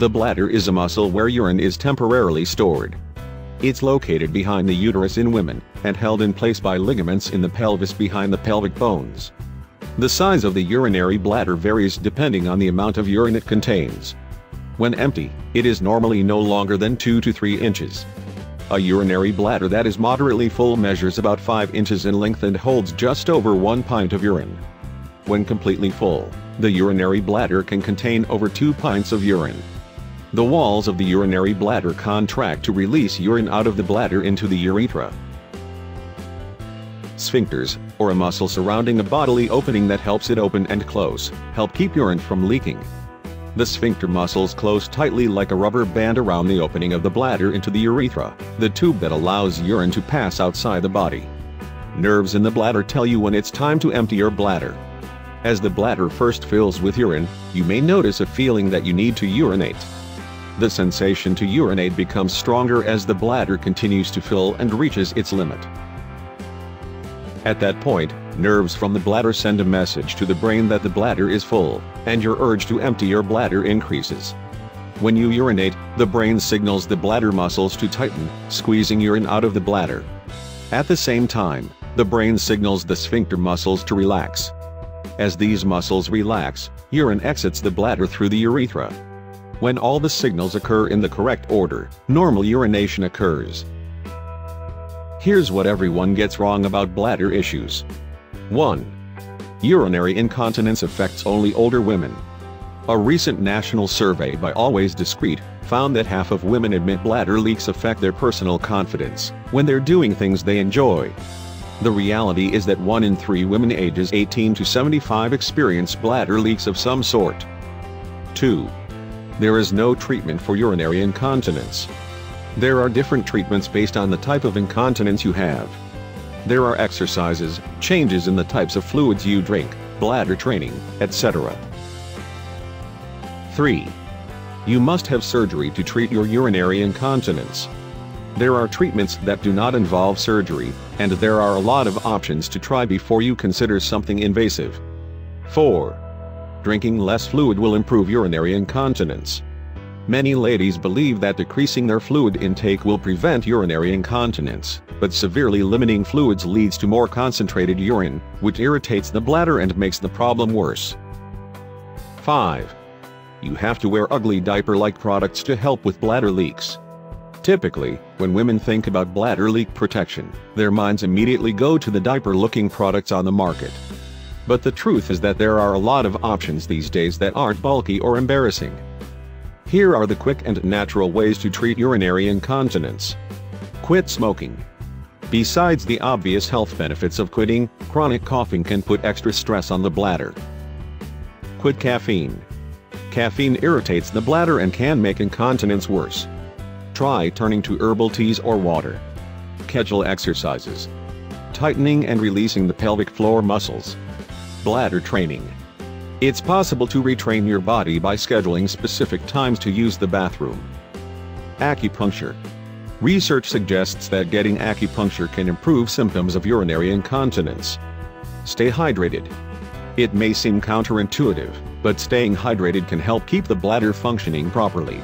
The bladder is a muscle where urine is temporarily stored. It's located behind the uterus in women, and held in place by ligaments in the pelvis behind the pelvic bones. The size of the urinary bladder varies depending on the amount of urine it contains. When empty, it is normally no longer than 2 to 3 inches. A urinary bladder that is moderately full measures about 5 inches in length and holds just over 1 pint of urine. When completely full, the urinary bladder can contain over 2 pints of urine. The walls of the urinary bladder contract to release urine out of the bladder into the urethra. Sphincters, or a muscle surrounding a bodily opening that helps it open and close, help keep urine from leaking. The sphincter muscles close tightly like a rubber band around the opening of the bladder into the urethra, the tube that allows urine to pass outside the body. Nerves in the bladder tell you when it's time to empty your bladder. As the bladder first fills with urine, you may notice a feeling that you need to urinate. The sensation to urinate becomes stronger as the bladder continues to fill and reaches its limit. At that point, nerves from the bladder send a message to the brain that the bladder is full, and your urge to empty your bladder increases. When you urinate, the brain signals the bladder muscles to tighten, squeezing urine out of the bladder. At the same time, the brain signals the sphincter muscles to relax. As these muscles relax, urine exits the bladder through the urethra. When all the signals occur in the correct order, normal urination occurs. Here's what everyone gets wrong about bladder issues. 1. Urinary incontinence affects only older women. A recent national survey by Always Discreet found that half of women admit bladder leaks affect their personal confidence when they're doing things they enjoy. The reality is that 1 in 3 women ages 18 to 75 experience bladder leaks of some sort. 2. There is no treatment for urinary incontinence. There are different treatments based on the type of incontinence you have. There are exercises, changes in the types of fluids you drink, bladder training, etc. 3. You must have surgery to treat your urinary incontinence. There are treatments that do not involve surgery, and there are a lot of options to try before you consider something invasive. 4. Drinking less fluid will improve urinary incontinence. Many ladies believe that decreasing their fluid intake will prevent urinary incontinence, but severely limiting fluids leads to more concentrated urine, which irritates the bladder and makes the problem worse. 5. You have to wear ugly diaper-like products to help with bladder leaks. Typically, when women think about bladder leak protection, their minds immediately go to the diaper-looking products on the market. But the truth is that there are a lot of options these days that aren't bulky or embarrassing. Here are the quick and natural ways to treat urinary incontinence. Quit smoking. Besides the obvious health benefits of quitting, chronic coughing can put extra stress on the bladder. Quit caffeine. Caffeine irritates the bladder and can make incontinence worse. Try turning to herbal teas or water. Kegel exercises. Tightening and releasing the pelvic floor muscles. Bladder training. It's possible to retrain your body by scheduling specific times to use the bathroom. Acupuncture. Research suggests that getting acupuncture can improve symptoms of urinary incontinence. Stay hydrated. It may seem counterintuitive, but staying hydrated can help keep the bladder functioning properly.